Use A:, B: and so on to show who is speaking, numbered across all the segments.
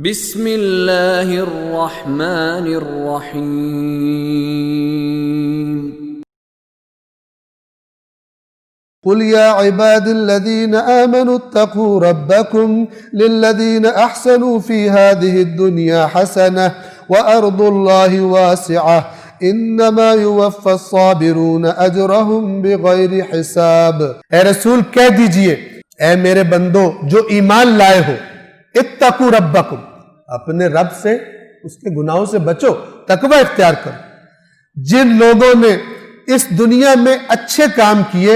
A: بسم اللہ الرحمن الرحیم
B: قل يا عباد الذين آمنوا اتقوا ربكم للذين أحسنوا في هذه الدنيا حسنة وأرض الله واسعة إنما يوفى الصابرون أجرهم بغير حساب۔ اے رسول کہہ دیجئے، اے میرے بندو جو ایمان لائے ہو، اتقوا ربکم، اپنے رب سے، اس کے گناہوں سے بچو، تقوی اختیار کرو۔ جن لوگوں نے اس دنیا میں اچھے کام کیے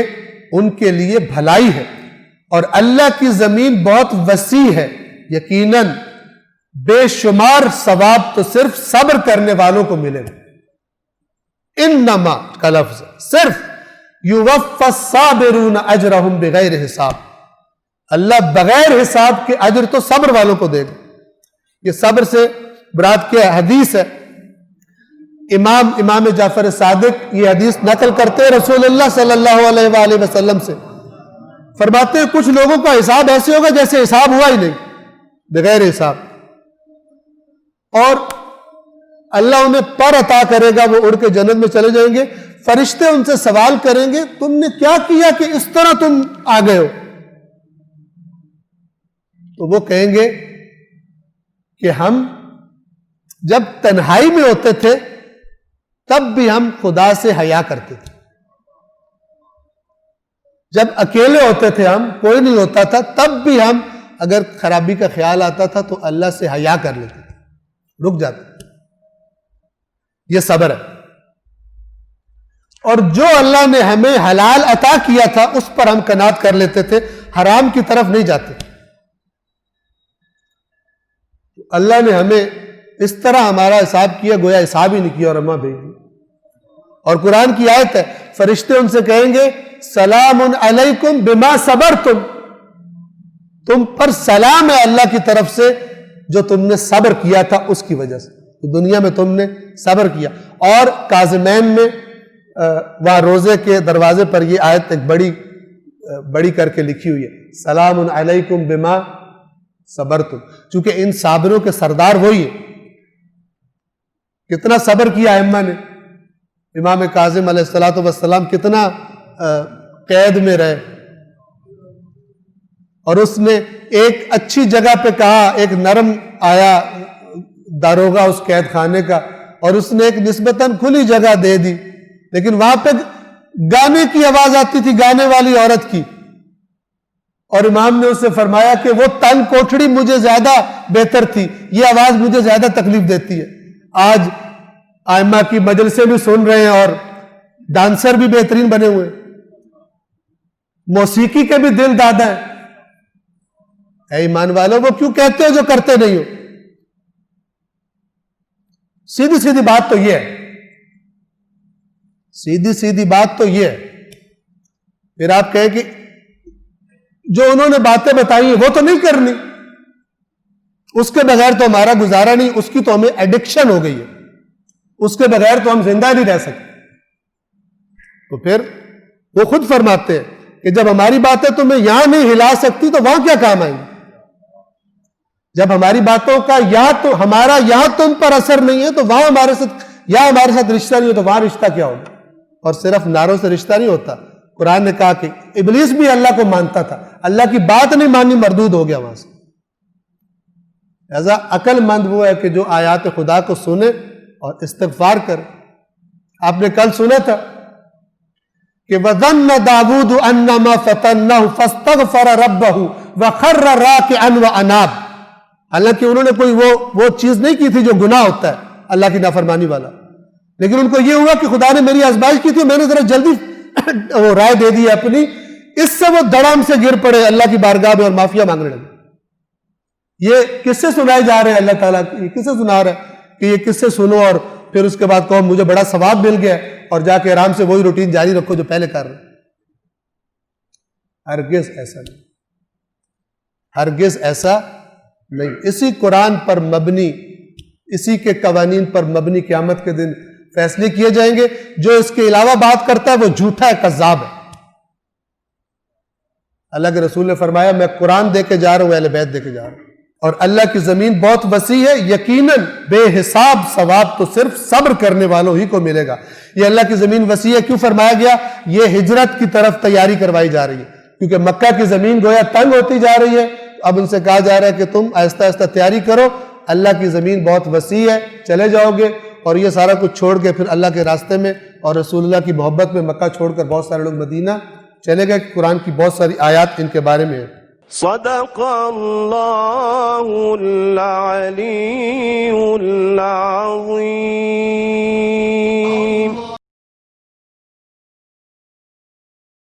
B: ان کے لیے بھلائی ہے، اور اللہ کی زمین بہت وسیع ہے، یقیناً بے شمار ثواب تو صرف صبر کرنے والوں کو ملے گا۔ انما کا لفظ صرف یوفی الصابرون اجرہم بغیر حساب، اللہ بغیر حساب کے اجر تو صبر والوں کو دے گا۔ یہ صبر سے مراد کیا حدیث ہے، امام جعفر صادق یہ حدیث نقل کرتے ہیں رسول اللہ صلی اللہ علیہ وآلہ وسلم سے، فرماتے ہیں کچھ لوگوں کا حساب ایسے ہوگا جیسے حساب ہوا ہی نہیں، بغیر حساب، اور اللہ انہیں پر عطا کرے گا، وہ اڑ کے جنت میں چلے جائیں گے۔ فرشتے ان سے سوال کریں گے تم نے کیا کیا کہ اس طرح تم آ گئے ہو؟ تو وہ کہیں گے کہ ہم جب تنہائی میں ہوتے تھے تب بھی ہم خدا سے حیا کرتے تھے، جب اکیلے ہوتے تھے ہم، کوئی نہیں ہوتا تھا، تب بھی ہم اگر خرابی کا خیال آتا تھا تو اللہ سے حیا کر لیتے تھے، رک جاتے تھے۔ یہ صبر ہے۔ اور جو اللہ نے ہمیں حلال عطا کیا تھا اس پر ہم قناعت کر لیتے تھے، حرام کی طرف نہیں جاتے۔ اللہ نے ہمیں اس طرح ہمارا حساب کیا گویا حساب ہی نہیں کیا اور ہمیں بھیج دیا۔ اور قرآن کی آیت ہے، فرشتے ان سے کہیں گے سلام علیکم بما صبرتم، تم پر سلام ہے اللہ کی طرف سے جو تم نے صبر کیا تھا اس کی وجہ سے، دنیا میں تم نے صبر کیا۔ اور کاظمین میں وہاں روزے کے دروازے پر یہ آیت ایک بڑی کر کے لکھی ہوئی ہے، سلام علیکم بما صبرتم، چونکہ ان صابروں کے سردار وہی ہے۔ کتنا صبر کیا ائمہ نے، امام کاظم علیہ السلام کتنا قید میں رہے، اور اس نے ایک اچھی جگہ پہ کہا، ایک نرم آیا داروغہ اس قید خانے کا، اور اس نے ایک نسبتاً کھلی جگہ دے دی، لیکن وہاں پہ گانے کی آواز آتی تھی، گانے والی عورت کی، اور امام نے اسے فرمایا کہ وہ تنگ کوٹھڑی مجھے زیادہ بہتر تھی، یہ آواز مجھے زیادہ تکلیف دیتی ہے۔ آج ائمہ کی مجلسیں بھی سن رہے ہیں اور ڈانسر بھی بہترین بنے ہوئے، موسیقی کے بھی دل دادا ہیں۔ اے ایمان والو، وہ کیوں کہتے ہو جو کرتے نہیں ہو؟ سیدھی سیدھی بات تو یہ ہے، سیدھی بات تو یہ ہے۔ پھر آپ کہیں کہ جو انہوں نے باتیں بتائی ہیں وہ تو نہیں کرنی، اس کے بغیر تو ہمارا گزارا نہیں، اس کی تو ہمیں ایڈکشن ہو گئی ہے، اس کے بغیر تو ہم زندہ نہیں رہ سکتے۔ تو پھر وہ خود فرماتے ہیں کہ جب ہماری باتیں تمہیں یہاں نہیں ہلا سکتی تو وہاں کیا کام آئیں گی؟ جب ہماری باتوں کا ہمارا یہاں تم پر اثر نہیں ہے تو وہاں ہمارے ساتھ رشتہ نہیں ہو تو وہاں رشتہ کیا ہوگا؟ اور صرف نعروں سے رشتہ نہیں ہوتا، قرآن نے کہا کہ ابلیس بھی اللہ کو مانتا تھا، اللہ کی بات نہیں مانی، مردود ہو گیا وہاں سے۔ لہذا عقل مند وہ ہے کہ جو آیات خدا کو سنے اور استغفار کرے۔ آپ نے کل سنا تھا کہ وَظَنَّ دَاوُودُ أَنَّمَا فَتَنَّهُ فَاسْتَغْفَرَ رَبَّهُ وَخَرَّ رَاكِعًا وَأَنَابَ، حالانکہ انہوں نے کوئی وہ چیز نہیں کی تھی جو گناہ ہوتا ہے اللہ کی نافرمانی والا، لیکن ان کو یہ ہوا کہ خدا نے میری آزمائش کی تھی، میں نے ذرا جلدی وہ رائے دے دی اپنی، اس سے وہ دڑام سے گر پڑے اللہ کی بارگاہ میں اور معافیا مانگنے لگے۔ یہ کس سے سنائے جا رہے ہیں اللہ تعالیٰ کی، کس سے سنا رہا ہے کہ یہ کس سے سنو اور پھر اس کے بعد کہو مجھے بڑا ثواب مل گیا اور جا کے آرام سے وہی روٹین جاری رکھو جو پہلے کر رہے۔ ہرگز ایسا نہیں، ہرگز ایسا نہیں۔ اسی قرآن پر مبنی، اسی کے قوانین پر مبنی قیامت کے دن فیصلے کیے جائیں گے۔ جو اس کے علاوہ بات کرتا ہے وہ جھوٹا ہے، کذاب ہے۔ اللہ کے رسول نے فرمایا میں قرآن دے کے جا رہا ہوں، اہل بیت دے کے جا رہا ہوں، اور اللہ کی زمین بہت وسیع ہے، یقیناً بے حساب ثواب تو صرف صبر کرنے والوں ہی کو ملے گا۔ یہ اللہ کی زمین وسیع ہے کیوں فرمایا گیا؟ یہ ہجرت کی طرف تیاری کروائی جا رہی ہے، کیونکہ مکہ کی زمین گویا تنگ ہوتی جا رہی ہے، اب ان سے کہا جا رہا ہے کہ تم آہستہ آہستہ تیاری کرو، اللہ کی زمین بہت وسیع ہے، چلے جاؤ گے، اور یہ سارا کچھ چھوڑ کے پھر اللہ کے راستے میں اور رسول اللہ کی محبت میں مکہ چھوڑ کر بہت سارے لوگ مدینہ چلے گئے۔ قرآن کی بہت ساری آیات ان کے بارے میں ہیں۔
C: صدق اللہ العلی العظیم۔